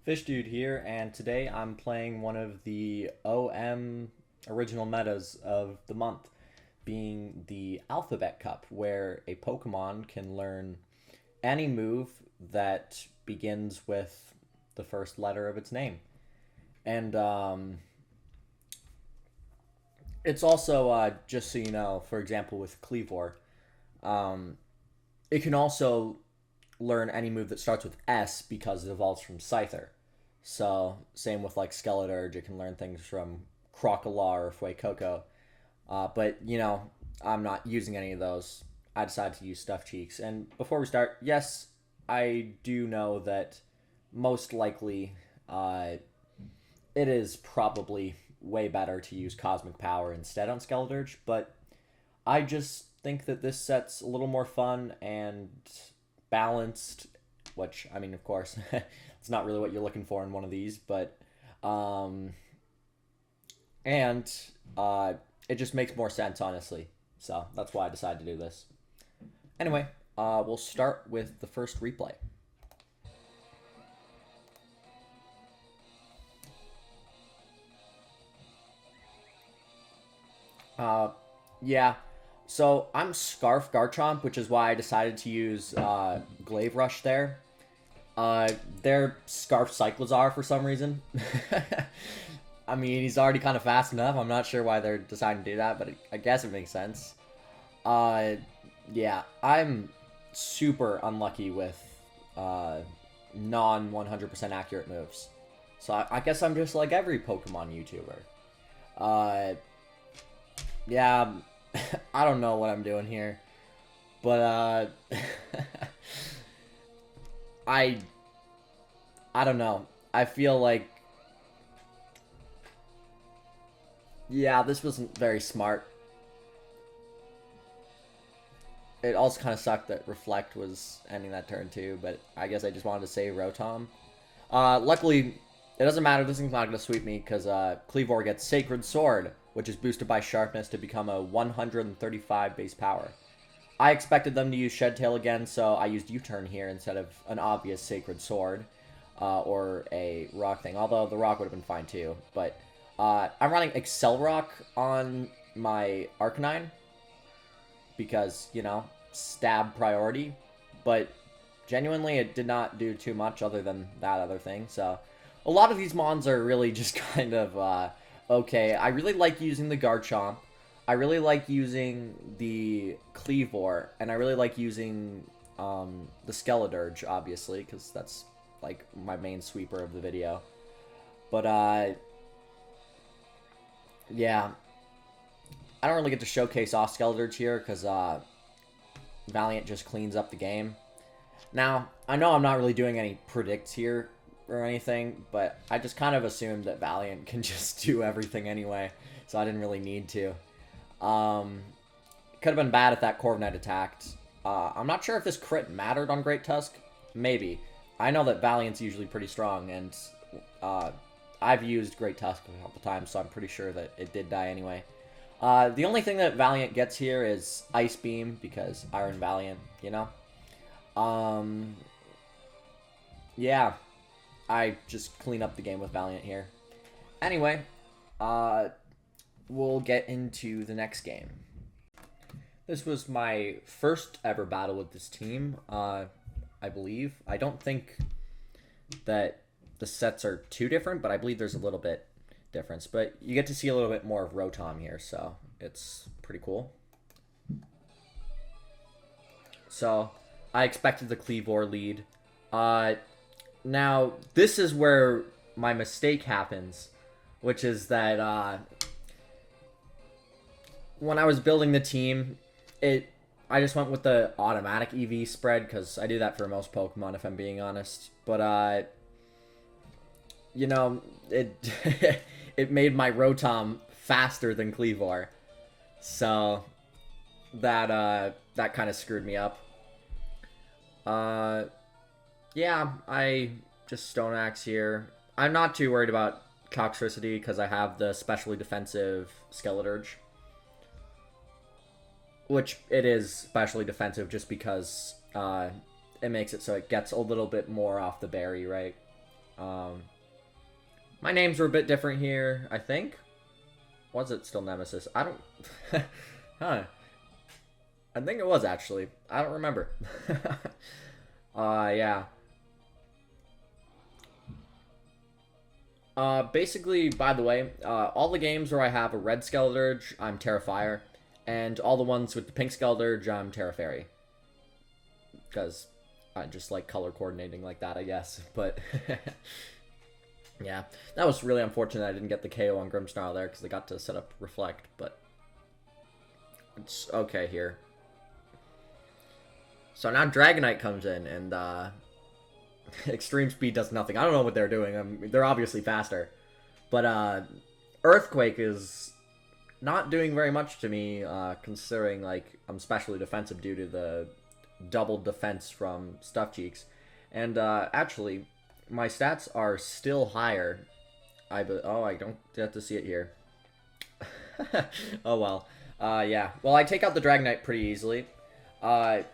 Fish Dude here, and today I'm playing one of the OM original metas of the month, being the Alphabet Cup, where a Pokemon can learn any move that begins with the first letter of its name. And it's also, just so you know, for example, with Kleavor, um, it can also learn any move that starts with S because it evolves from Scyther. So, same with like Skeledirge, it can learn things from Crocolar or Fuecoco. But, I'm not using any of those. I decided to use Stuffed Cheeks. And before we start, yes, I do know that most likely it is probably way better to use Cosmic Power instead on Skeledirge, but I just think that this set's a little more fun and balanced, which, I mean, of course, it's not really what you're looking for in one of these, but, and it just makes more sense, honestly. So that's why I decided to do this. Anyway, we'll start with the first replay. Yeah. So I'm Scarf Garchomp, which is why I decided to use Glaive Rush there. They're Scarf Cyclozar for some reason. I mean, he's already kind of fast enough. I'm not sure why they're deciding to do that, but I guess it makes sense. Yeah, I'm super unlucky with non 100% accurate moves. So I guess I'm just like every Pokemon YouTuber. Yeah, I don't know what I'm doing here, but I I don't know. I feel like, yeah, this wasn't very smart. It also kind of sucked that Reflect was ending that turn too, but I guess I just wanted to save Rotom. Luckily, it doesn't matter. This thing's not going to sweep me because Kleavor gets Sacred Sword, which is boosted by Sharpness to become a 135 base power. I expected them to use Shed Tail again, so I used U-Turn here instead of an obvious Sacred Sword or a Rock thing, although the Rock would have been fine too. But I'm running Excel Rock on my Arcanine because, stab priority, but genuinely it did not do too much other than that other thing. So a lot of these mons are really just kind of okay. I really like using the Garchomp. I really like using the Kleavor, and I really like using the Skeledirge, obviously, because that's like my main sweeper of the video. But yeah, I don't really get to showcase off Skeledirge here because Valiant just cleans up the game. Now, I know I'm not really doing any predicts here or anything, but I just kind of assumed that Valiant can just do everything anyway, so I didn't really need to. Could have been bad if that Corviknight attacked. I'm not sure if this crit mattered on Great Tusk. Maybe. I know that Valiant's usually pretty strong, and I've used Great Tusk a couple times, so I'm pretty sure that it did die anyway. The only thing that Valiant gets here is Ice Beam, because Iron Valiant, Yeah, I just clean up the game with Valiant here. Anyway, we'll get into the next game. This was my first ever battle with this team, I believe. I don't think that the sets are too different, but I believe there's a little bit difference. But you get to see a little bit more of Rotom here, so it's pretty cool. So I expected the Kleavor lead. Now, this is where my mistake happens, which is that when I was building the team, I just went with the automatic EV spread because I do that for most Pokemon, if I'm being honest. But it it made my Rotom faster than Kleavor, so that kind of screwed me up. Yeah, I just Stone Axe here. I'm not too worried about Toxicity because I have the specially defensive Skeledirge. Which it is specially defensive just because it makes it so it gets a little bit more off the berry, right? My names were a bit different here, I think. Was it still Nemesis? I don't... huh. I think it was, actually. I don't remember. Yeah. Basically, by the way, all the games where I have a red Skeledirge, I'm Terrafire. And all the ones with the pink Skeledirge, I'm Terra Fairy. Because I just like color coordinating like that, I guess. But... yeah, that was really unfortunate I didn't get the KO on Grimmsnarl there, because I got to set up Reflect, but it's okay here. So now Dragonite comes in, and Extreme Speed does nothing. I don't know what they're doing. They're obviously faster. But Earthquake is not doing very much to me, considering like I'm specially defensive due to the double defense from Stuffed Cheeks. And actually... my stats are still higher. Oh, I don't get to see it here. Oh, well. Yeah. Well, I take out the Dragonite pretty easily. And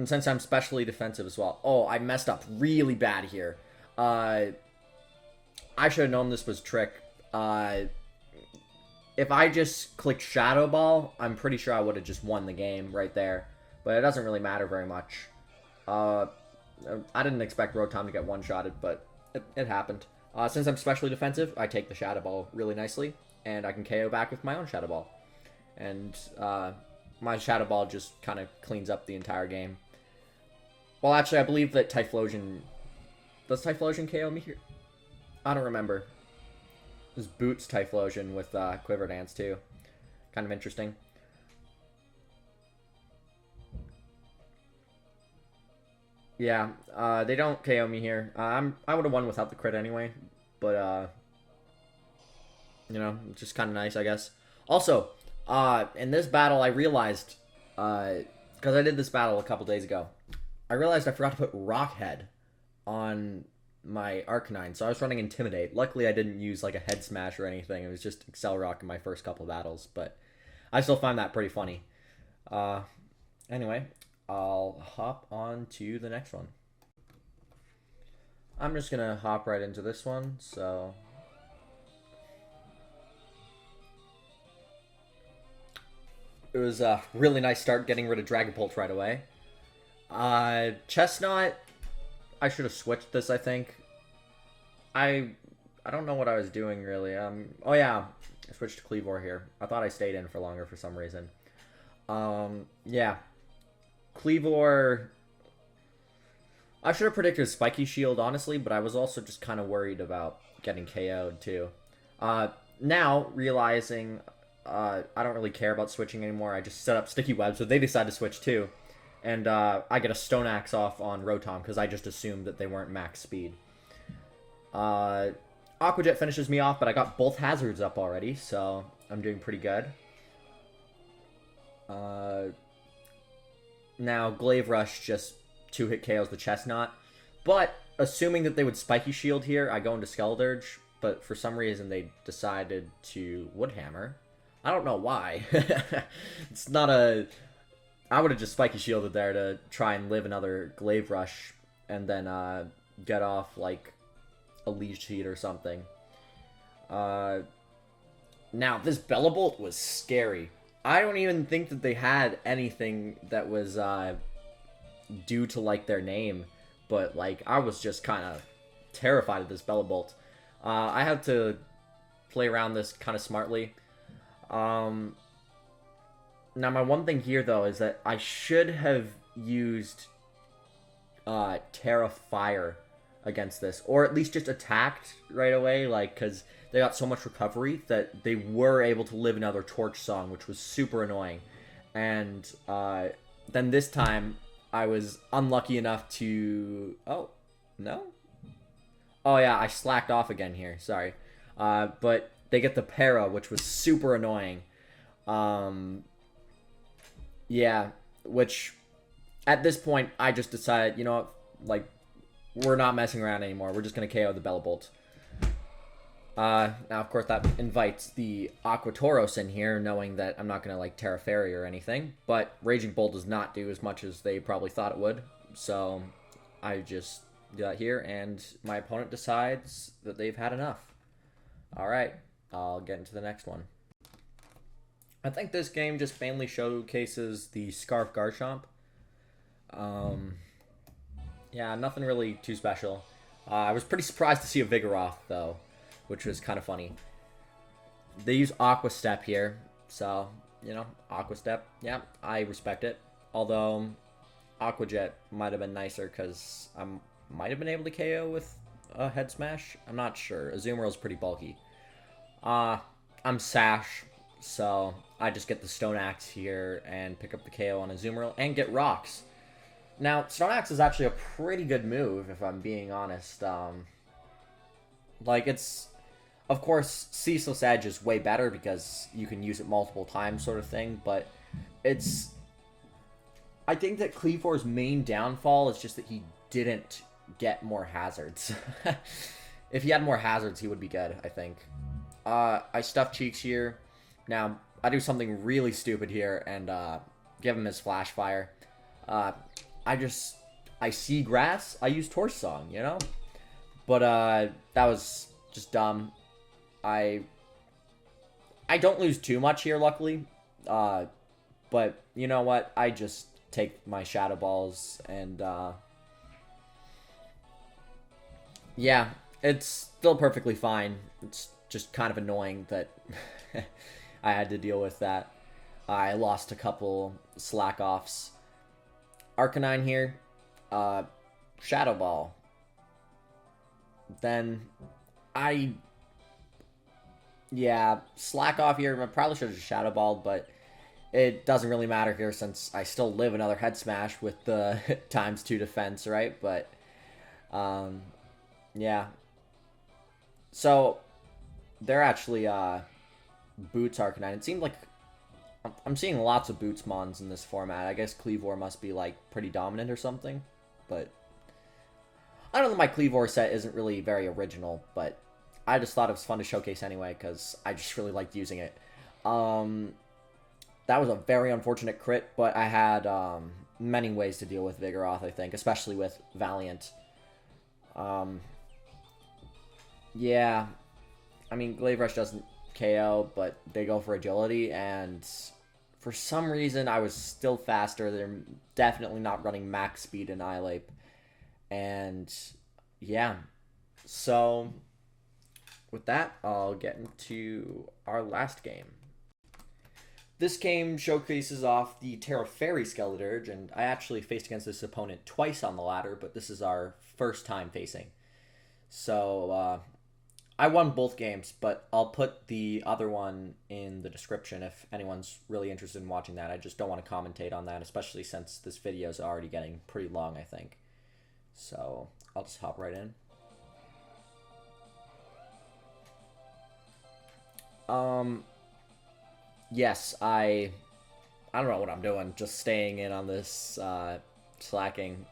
since I'm specially defensive as well. Oh, I messed up really bad here. I should have known this was Trick. If I just clicked Shadow Ball, I'm pretty sure I would have just won the game right there. But it doesn't really matter very much. I didn't expect Rotom to get one-shotted, but it happened. Since I'm specially defensive, I take the Shadow Ball really nicely, and I can KO back with my own Shadow Ball. And my Shadow Ball just kind of cleans up the entire game. Well, actually, I believe that Typhlosion... does Typhlosion KO me here? I don't remember. This boots Typhlosion with Quiver Dance, too. Kind of interesting. Yeah, they don't KO me here. I would have won without the crit anyway, but you know, just kind of nice, I guess. Also, in this battle, I realized, because I did this battle a couple days ago, I realized I forgot to put Rock Head on my Arcanine, so I was running Intimidate. Luckily, I didn't use like a Head Smash or anything. It was just Accelerock in my first couple battles, but I still find that pretty funny. Anyway. I'll hop on to the next one. I'm just gonna hop right into this one, so... it was a really nice start getting rid of Dragapult right away. Chestnut, I should have switched this, I think. I don't know what I was doing, really. Oh yeah, I switched to Kleavor here. I thought I stayed in for longer for some reason. Yeah. Kleavor... I should have predicted Spiky Shield, honestly, but I was also just kind of worried about getting KO'd, too. Now, realizing I don't really care about switching anymore, I just set up Sticky Web, so they decide to switch, too. And I get a Stone Axe off on Rotom, because I just assumed that they weren't max speed. Aqua Jet finishes me off, but I got both hazards up already, so I'm doing pretty good. Now, Glaive Rush just 2-hit KOs the Chestnut. But, assuming that they would Spiky Shield here, I go into Skeledirge. But for some reason, they decided to Woodhammer. I don't know why. It's not a... I would have just Spiky Shielded there to try and live another Glaive Rush. And then get off, like, a Leech Seed or something. Now, this Bellabolt was scary. I don't even think that they had anything that was due to, like, their name. But, like, I was just kind of terrified of this Bellabolt. I had to play around this kind of smartly. Now, my one thing here, though, is that I should have used Terra Fire against this. Or at least just attacked right away, like, because they got so much recovery that they were able to live another Torch Song, which was super annoying. And then this time, I was unlucky enough to... Oh, no? Oh, yeah, I slacked off again here. Sorry. But they get the Para, which was super annoying. Yeah, which... At this point, I just decided, you know what? Like, we're not messing around anymore. We're just going to KO the Bellabolt. Now, of course, that invites the Aquatoros in here, knowing that I'm not going to, like, Terra Fairy or anything. But Raging Bolt does not do as much as they probably thought it would. So, I just do that here, and my opponent decides that they've had enough. Alright, I'll get into the next one. I think this game just mainly showcases the Scarf Garchomp. Yeah, nothing really too special. I was pretty surprised to see a Vigoroth, though, which was kind of funny. They use Aqua Step here, so, you know, Aqua Step, yeah, I respect it. Although, Aqua Jet might have been nicer, because I might have been able to KO with a Head Smash. I'm not sure. Azumarill's pretty bulky. I'm Sash, so I just get the Stone Axe here and pick up the KO on Azumarill and get Rocks. Now, Stone Axe is actually a pretty good move, if I'm being honest. Like, it's... Of course, Ceaseless Edge is way better because you can use it multiple times sort of thing, but it's... I think that Kleavor's main downfall is just that he didn't get more hazards. If he had more hazards, he would be good, I think. I stuff Cheeks here. Now, I do something really stupid here and give him his Flash Fire. I see grass, I use Torch Song, you know? But, that was just dumb. I don't lose too much here, luckily. But, you know what? I just take my Shadow Balls and, yeah, it's still perfectly fine. It's just kind of annoying that I had to deal with that. I lost a couple slack-offs. Arcanine here, Shadow Ball. Then yeah, slack off here. I probably should have just Shadow Balled, but it doesn't really matter here since I still live another Head Smash with the ×2 defense, right? But, yeah. So, they're actually, Boots Arcanine. It seemed like I'm seeing lots of Boots Mons in this format. I guess Kleavor must be, like, pretty dominant or something. But I don't know, my Kleavor set isn't really very original, but I just thought it was fun to showcase anyway, because I just really liked using it. That was a very unfortunate crit, but I had many ways to deal with Vigoroth, I think, especially with Valiant. Yeah, I mean, Glaive Rush doesn't KO, but they go for agility, and for some reason I was still faster. They're definitely not running max speed in Iolape. And yeah, so with that, I'll get into our last game. This game showcases off the Terra Fairy Skeledirge, and I actually faced against this opponent twice on the ladder, but this is our first time facing. So, I won both games, but I'll put the other one in the description if anyone's really interested in watching that. I just don't want to commentate on that, especially since this video is already getting pretty long, I think. So, I'll just hop right in. Yes, I don't know what I'm doing, just staying in on this, slacking.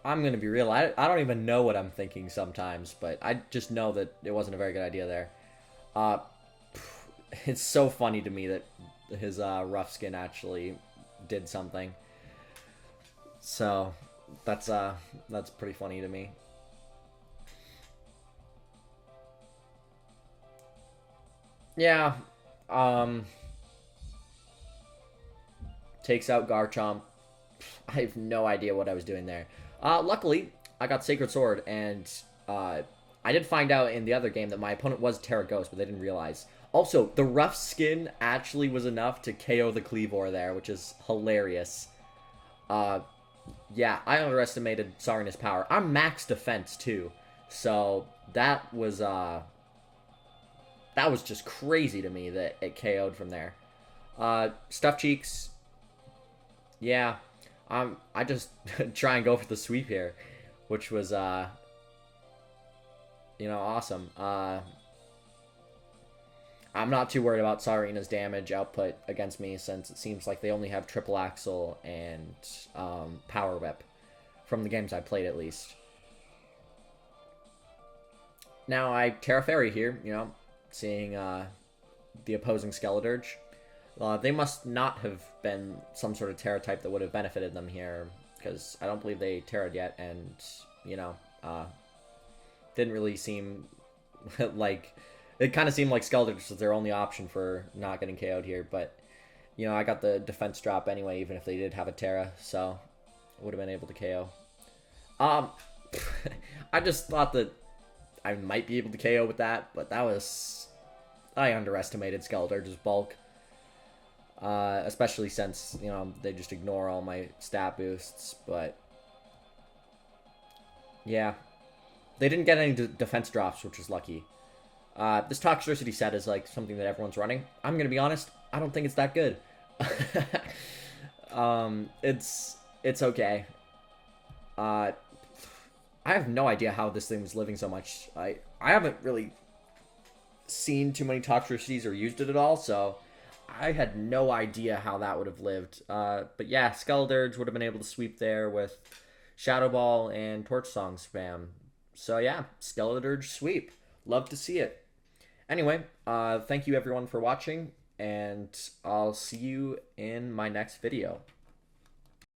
I'm gonna be real, I don't even know what I'm thinking sometimes, but I just know that it wasn't a very good idea there. It's so funny to me that his, rough skin actually did something. So, that's pretty funny to me. Yeah, takes out Garchomp. I have no idea what I was doing there. Luckily, I got Sacred Sword, and I did find out in the other game that my opponent was Terra Ghost, but they didn't realize. Also, the rough skin actually was enough to KO the Kleavor there, which is hilarious. Yeah, I underestimated Sarina's power. I'm max defense, too, so that was just crazy to me that it KO'd from there. Stuffed Cheeks. Yeah. I just try and go for the sweep here, which was, you know, awesome. I'm not too worried about Sarina's damage output against me, since it seems like they only have Triple Axle and Power Whip, from the games I played at least. Now I Terra Fairy here, you know, seeing the opposing Skeledirge. They must not have been some sort of Terra type that would have benefited them here. because I don't believe they Terra'd yet, and, you know, didn't really seem like... It kind of seemed like Skeledirge was their only option for not getting KO'd here, but, you know, I got the defense drop anyway, even if they did have a Terra, so I would have been able to KO. I just thought that I might be able to KO with that, but that was... I underestimated Skeledirge's bulk. Especially since, you know, they just ignore all my stat boosts, but... Yeah. They didn't get any defense drops, which was lucky. This Toxtricity set is, like, something that everyone's running. I'm gonna be honest, I don't think it's that good. It's okay. I have no idea how this thing was living so much. I haven't really seen too many Toxtricities or used it at all, so I had no idea how that would have lived. But yeah, Skeledirge would have been able to sweep there with Shadow Ball and Torch Song spam. So yeah, Skeledirge sweep. Love to see it. Anyway, thank you everyone for watching, and I'll see you in my next video.